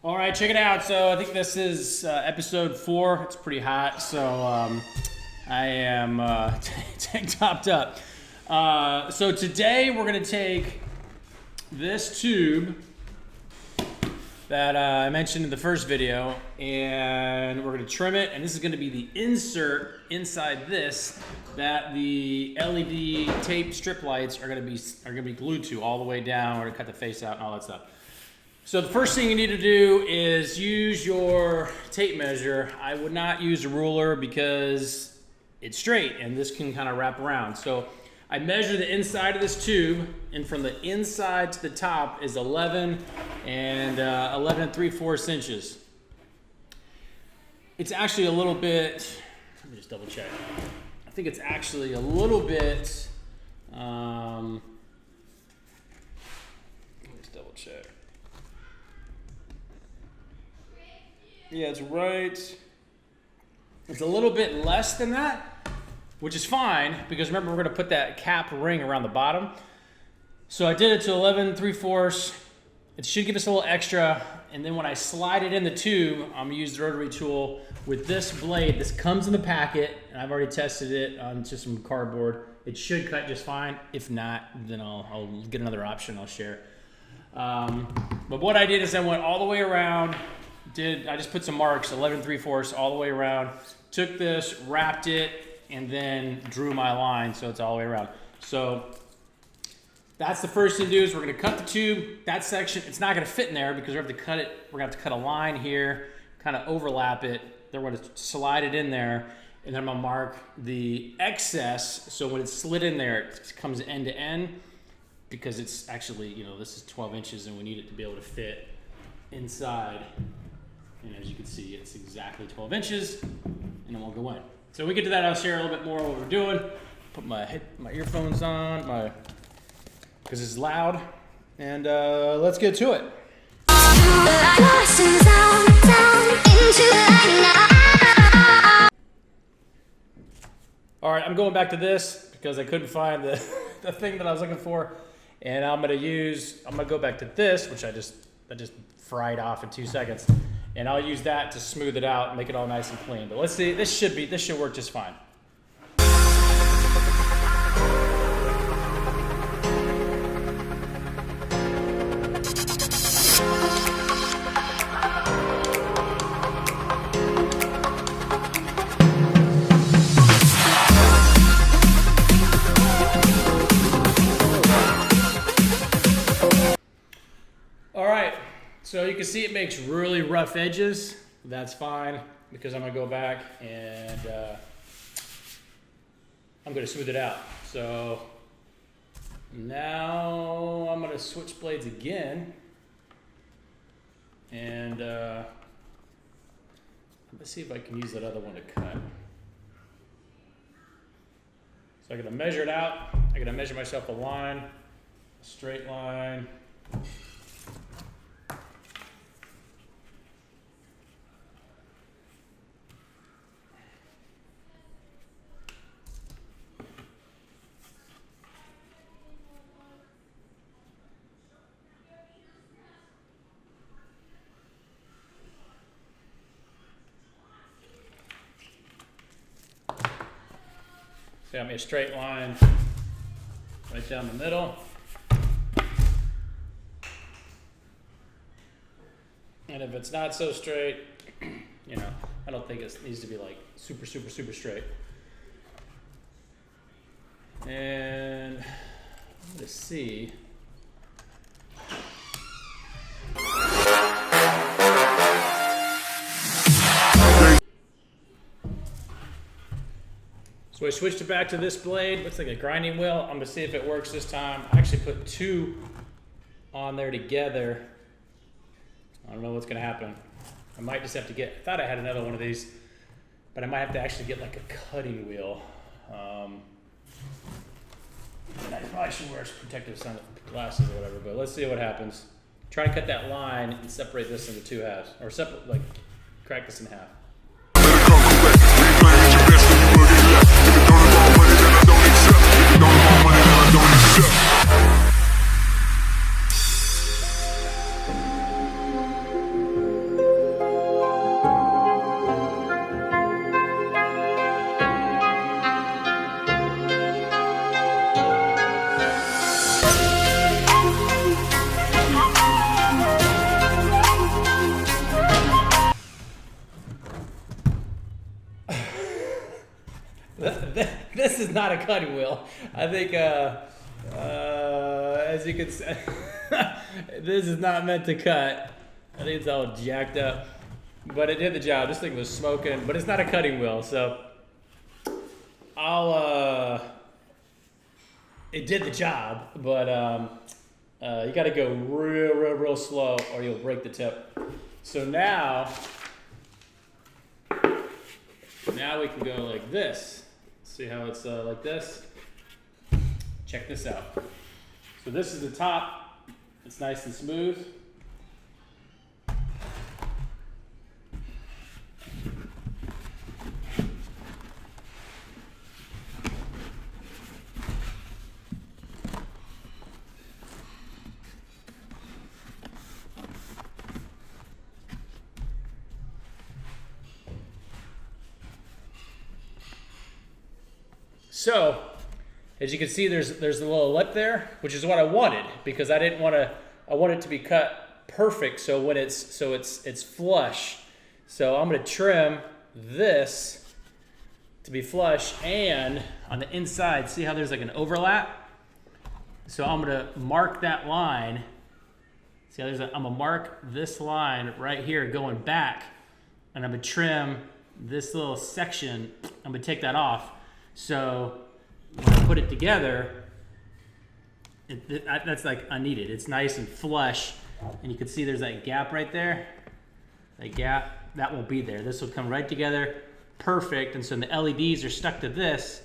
All right, check it out. So I think this is episode 4. It's pretty hot, so I am tank topped up. So today we're gonna take this tube that I mentioned in the first video, and we're gonna trim it, and this is gonna be the insert inside this that the LED tape strip lights are gonna be glued to all the way down. We're gonna cut the face out and all that stuff. So the first thing you need to do is use your tape measure. I would not use a ruler because it's straight and this can kind of wrap around. So I measure the inside of this tube, and from the inside to the top is 11 and 11 3/4 inches. It's actually a little bit, let me just double check. I think it's actually a little bit, let me just double check. Yeah, it's right. It's a little bit less than that, which is fine, because remember we're gonna put that cap ring around the bottom. So I did it to 11 3/4. It should give us a little extra, and then when I slide it in the tube, I'm gonna use the rotary tool with this blade. This comes in the packet, and I've already tested it on just some cardboard. It should cut just fine. If not, then I'll get another option I'll share. But what I did is I went all the way around. I just put some marks, 11 3/4 all the way around. Took this, wrapped it, and then drew my line so it's all the way around. So that's the first thing to do is we're gonna cut the tube. That section, it's not gonna fit in there because we have to cut it. We're gonna have to cut a line here, kind of overlap it. Then we're gonna slide it in there, and then I'm gonna mark the excess. So when it's slid in there, it comes end to end, because it's actually, you know, this is 12 inches and we need it to be able to fit inside. And as you can see, it's exactly 12 inches, and then we'll go in. So when we get to that, I'll share a little bit more what we're doing. Put my earphones on, because it's loud, and let's get to it. All right, I'm going back to this because I couldn't find the thing that I was looking for, and I'm gonna go back to this, which I just fried off in 2 seconds. And I'll use that to smooth it out and make it all nice and clean. But let's see, this should work just fine. So you can see it makes really rough edges. That's fine, because I'm gonna go back and I'm gonna smooth it out. So now I'm gonna switch blades again, and let's see if I can use that other one to cut. So I'm gonna measure it out. I'm gonna measure myself a line, a straight line. So got me a straight line right down the middle. And if it's not so straight, you know, I don't think it needs to be like super straight. And let's see. So I switched it back to this blade. Looks like a grinding wheel. I'm gonna see if it works this time. I actually put 2 on there together. I don't know what's gonna happen. I might just have to I thought I had another one of these, but I might have to actually get like a cutting wheel. And I probably should wear protective glasses or whatever, but let's see what happens. Try to cut that line and separate this into 2 halves, or crack this in half. this is not a cutting wheel. I think, as you can see, this is not meant to cut. I think it's all jacked up, but it did the job. This thing was smoking, but it's not a cutting wheel, so it did the job, but you got to go real slow, or you'll break the tip. So now we can go like this. See how it's like this? Check this out. So this is the top. It's nice and smooth. So, as you can see, there's a little lip there, which is what I wanted, because I didn't want to. I want it to be cut perfect, so when it's flush. So I'm going to trim this to be flush, and on the inside, see how there's like an overlap. So I'm going to mark that line. See how I'm going to mark this line right here going back, and I'm going to trim this little section. I'm going to take that off. So when I put it together, that's like unneeded. It's nice and flush, and you can see there's that gap right there. That gap, that won't be there. This will come right together, perfect. And so the LEDs are stuck to this,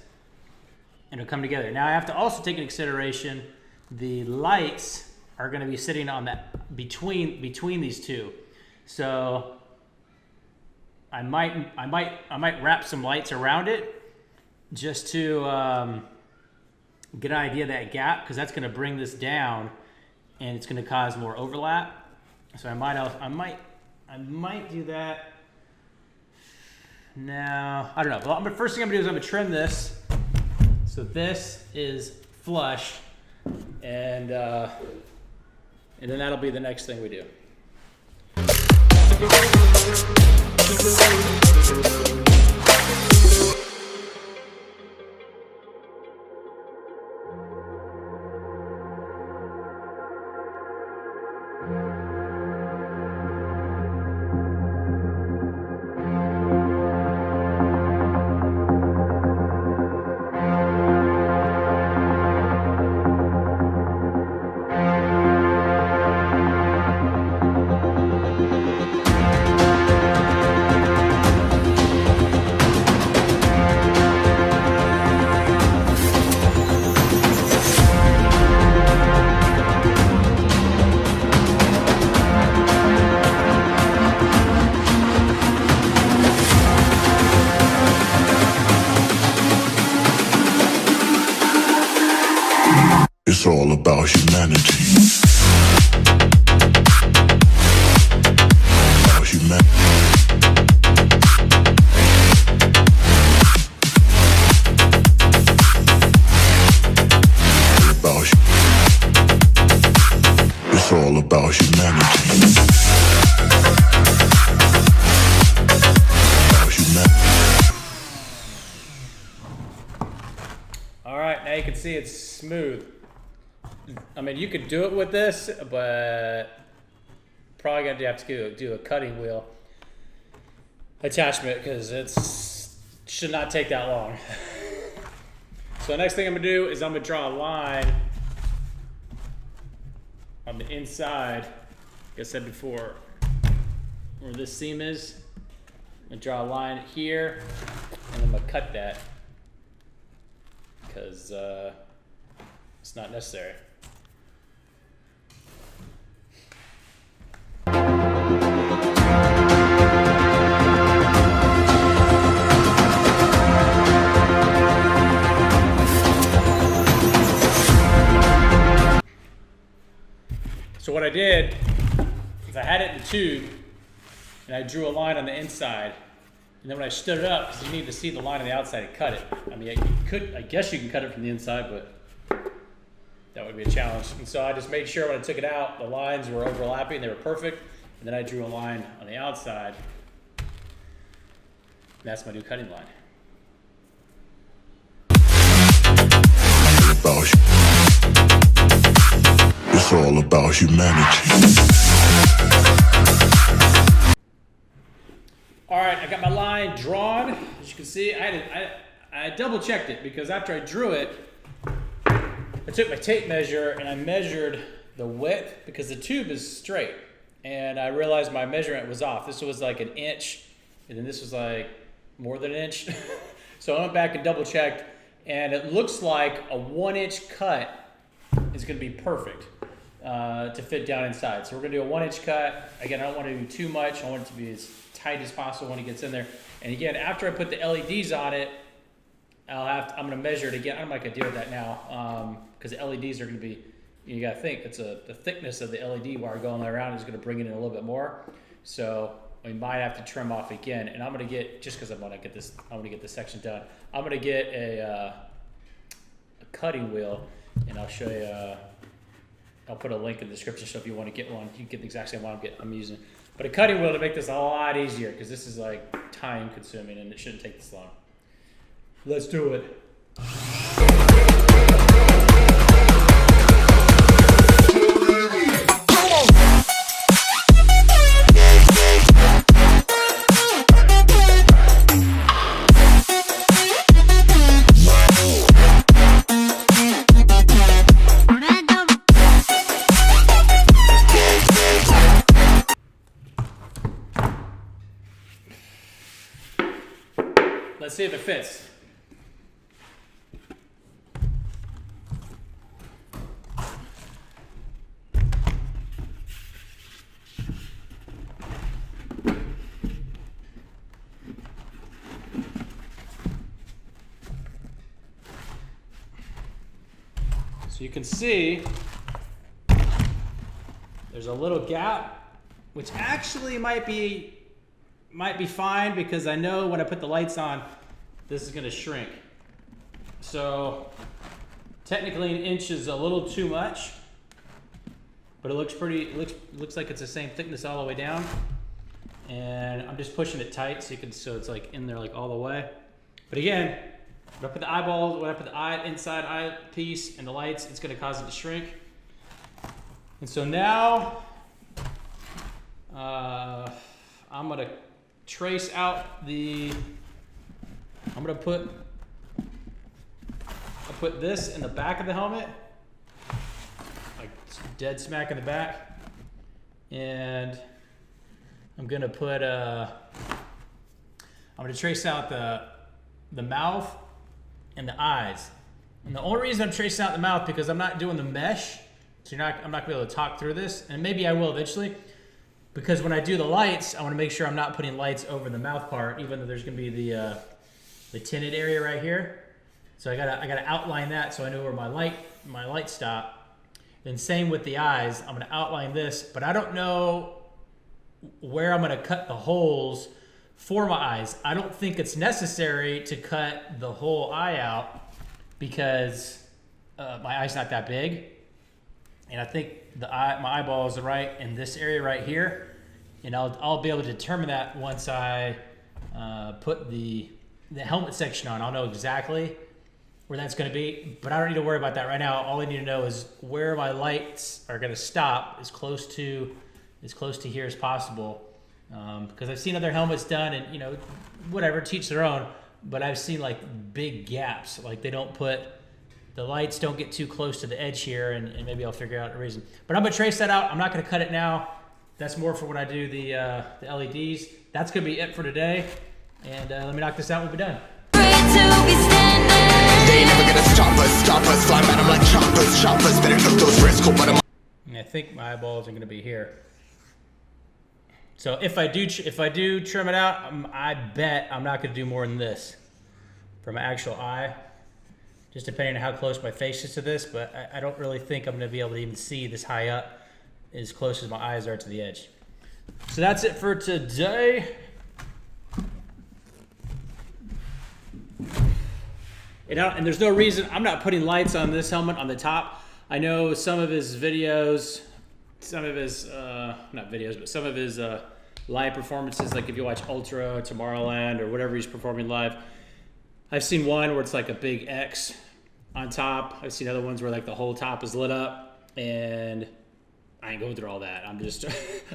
and it'll come together. Now I have to also take into consideration the lights are going to be sitting on that between these two. So I might wrap some lights around it, just to get an idea of that gap, because that's going to bring this down, and it's going to cause more overlap. So I might do that. No, I don't know. Well, first thing I'm going to do is I'm going to trim this, so this is flush, and then that'll be the next thing we do. It's all about humanity. About humanity. It's all about humanity. About humanity. All right, now you can see it's smooth. I mean, you could do it with this, but probably gonna have to do a cutting wheel attachment, because it should not take that long. So the next thing I'm gonna do is I'm gonna draw a line on the inside, like I said before, where this seam is. I'm gonna draw a line here, and I'm gonna cut that, because it's not necessary. So what I did is I had it in the tube, and I drew a line on the inside, and then when I stood it up, because you need to see the line on the outside and cut it. I mean, I guess you can cut it from the inside, but that would be a challenge. And so I just made sure when I took it out, the lines were overlapping, they were perfect, and then I drew a line on the outside. And that's my new cutting line. about it's all about humanity. All right, I got my line drawn. As you can see, I double checked it because after I drew it, I took my tape measure and I measured the width because the tube is straight. And I realized my measurement was off. This was like an inch, and then this was like more than an inch. So I went back and double checked, and it looks like a 1-inch cut is gonna be perfect to fit down inside. So we're gonna do a 1-inch cut. Again, I don't wanna do too much. I want it to be as tight as possible when it gets in there. And again, after I put the LEDs on it, I'm gonna measure it again. I'm not gonna deal with that now because the LEDs are gonna be, you gotta think, the thickness of the LED wire going around is gonna bring it in a little bit more. So we might have to trim off again. And I'm gonna get, just because I wanna get this section done, I'm gonna get a cutting wheel, and I'll show you, I'll put a link in the description, so if you wanna get one, you can get the exact same one I'm using. But a cutting wheel to make this a lot easier, because this is like time consuming and it shouldn't take this long. Let's do it. Let's see if it fits. So you can see there's a little gap, which actually might be fine, because I know when I put the lights on, this is gonna shrink. So technically an inch is a little too much, but it looks pretty, looks like it's the same thickness all the way down. And I'm just pushing it tight so it's like in there like all the way. But again, when I put the eyeballs, when I put the inside eye piece and the lights, it's gonna cause it to shrink. And so now, I'm gonna trace out I'll put this in the back of the helmet, like dead smack in the back. And I'm gonna trace out the mouth and the eyes. And the only reason I'm tracing out the mouth, because I'm not doing the mesh, so I'm not gonna be able to talk through this, and maybe I will eventually, because when I do the lights, I wanna make sure I'm not putting lights over the mouth part, even though there's gonna be the tinted area right here. So I gotta outline that so I know where my light stop. Then same with the eyes, I'm gonna outline this, but I don't know where I'm gonna cut the holes for my eyes. I don't think it's necessary to cut the whole eye out, because my eye's not that big. And I think my eyeballs are right in this area right here. And I'll be able to determine that once I put the helmet section on. I'll know exactly where that's gonna be, but I don't need to worry about that right now. All I need to know is where my lights are gonna stop as close to here as possible. Because I've seen other helmets done, and you know, whatever, teach their own, but I've seen like big gaps, like the lights don't get too close to the edge here, and maybe I'll figure out a reason. But I'm gonna trace that out. I'm not gonna cut it now. That's more for when I do the LEDs. That's gonna be it for today. And let me knock this out, we'll be done. They ain't never gonna stop us, fly at 'em like choppers, better cook those risks, cool, but And I think my eyeballs are gonna be here. So if I do trim it out, I bet I'm not gonna do more than this for my actual eye, just depending on how close my face is to this, but I don't really think I'm gonna be able to even see this high up as close as my eyes are to the edge. So that's it for today. And there's no reason, I'm not putting lights on this helmet on the top. I know some of his videos, some of his, not videos, but some of his live performances, like if you watch Ultra, Tomorrowland, or whatever he's performing live, I've seen one where it's like a big X on top. I've seen other ones where like the whole top is lit up, and I ain't going through all that. I'm just,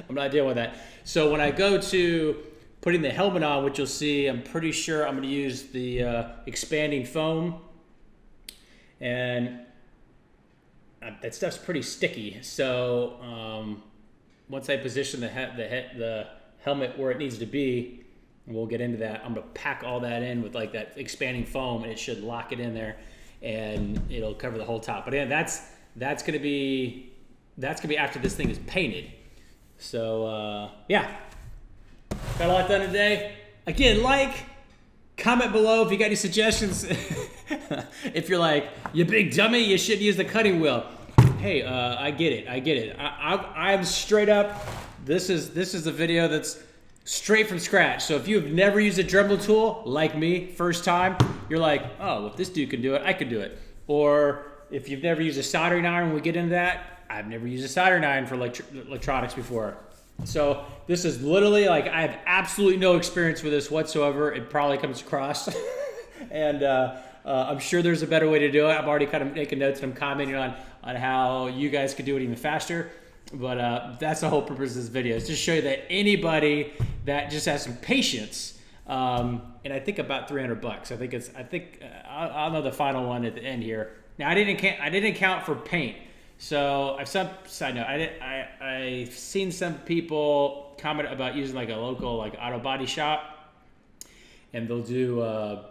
I'm not dealing with that. So when I go to putting the helmet on, which you'll see, I'm pretty sure I'm going to use the expanding foam, and that stuff's pretty sticky. So once I position the helmet where it needs to be, and we'll get into that, I'm gonna pack all that in with like that expanding foam, and it should lock it in there, and it'll cover the whole top. But yeah, that's gonna be after this thing is painted. So yeah, got a lot done today. Again, comment below if you got any suggestions. If you're like, you big dummy, you shouldn't use the cutting wheel. Hey, I get it. I'm straight up. This is a video that's straight from scratch. So if you've never used a Dremel tool, like me, first time, you're like, oh, well, if this dude can do it, I can do it. Or if you've never used a soldering iron, when we get into that, I've never used a soldering iron for electronics before. So this is literally like, I have absolutely no experience with this whatsoever. It probably comes across. And I'm sure there's a better way to do it. I'm already kind of making notes, and I'm commenting on how you guys could do it even faster. But that's the whole purpose of this video, is just show you that anybody that just has some patience, and I think about $300. I think I'll know the final one at the end here. Now I didn't count for paint. So side note, I've seen some people comment about using like a local like auto body shop, and they'll do a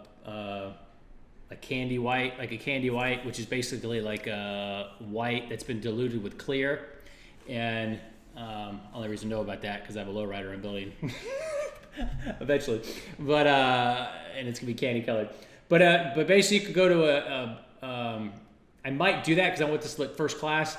candy white, which is basically like a white that's been diluted with clear. And only reason to know about that because I have a lowrider I'm building eventually, but and it's gonna be candy colored. But basically, you could go to I might do that because I want this lit first class.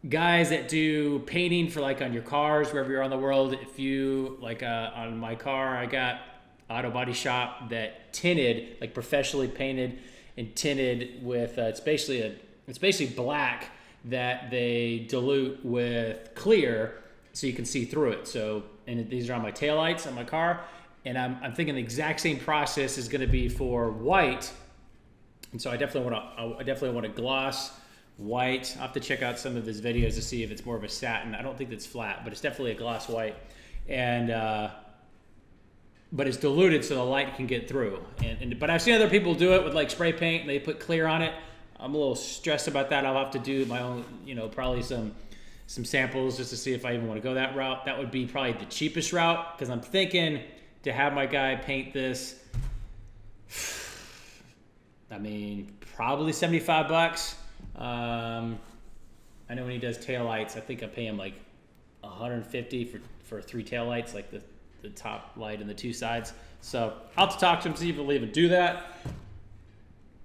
Guys that do painting for like on your cars, wherever you're on the world. If you like on my car, I got auto body shop that tinted, like professionally painted and tinted with it's basically black that they dilute with clear so you can see through it. So, and these are on my taillights on my car, and I'm thinking the exact same process is going to be for white. And so I definitely want to gloss white. I'll have to check out some of his videos to see if it's more of a satin. I don't think it's flat, but it's definitely a gloss white. And but it's diluted so the light can get through. But I've seen other people do it with like spray paint, and they put clear on it. I'm a little stressed about that. I'll have to do my own, probably some samples just to see if I even want to go that route. That would be probably the cheapest route, because I'm thinking to have my guy paint this, I mean, probably $75. I know when he does taillights, I think I pay him like $150 for 3 taillights, like the top light and the 2 sides. So I'll have to talk to him, see if he'll even do that,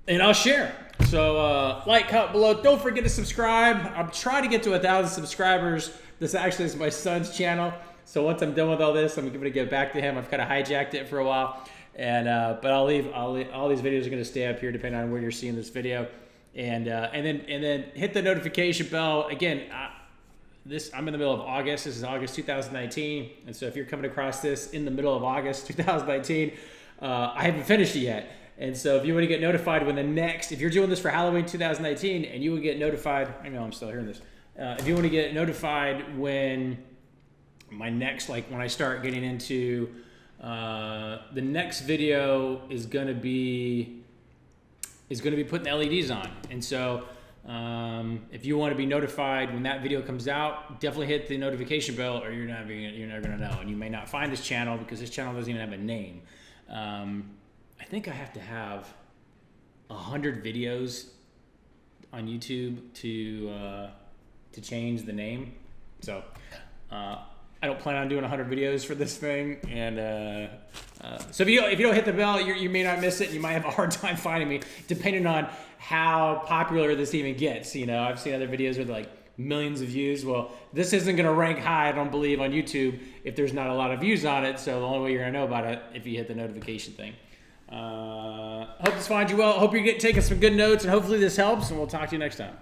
and I'll share. So comment below. Don't forget to subscribe. I'm trying to get to 1,000 subscribers. This actually is my son's channel. So once I'm done with all this, I'm going to get back to him. I've kind of hijacked it for a while, and but I'll leave all these videos are going to stay up here depending on where you're seeing this video, and then hit the notification bell. Again, I'm in the middle of August. This is August 2019, and so if you're coming across this in the middle of August 2019, I haven't finished it yet. And so if you want to get notified when if you're doing this for Halloween 2019, and you would get notified, I know I'm still hearing this. If you want to get notified when my next, when I start getting into, the next video is going to be putting the LEDs on. And so if you want to be notified when that video comes out, definitely hit the notification bell, or you're never going to know. And you may not find this channel because this channel doesn't even have a name. I think I have to have 100 videos on YouTube to change the name. So I don't plan on doing 100 videos for this thing. And so if you don't hit the bell, you may not miss it. And you might have a hard time finding me, depending on how popular this even gets. I've seen other videos with like millions of views. Well, this isn't going to rank high, I don't believe, on YouTube if there's not a lot of views on it. So the only way you're going to know about it if you hit the notification thing. Hope this finds you well. Hope you're taking some good notes, and hopefully this helps, and we'll talk to you next time.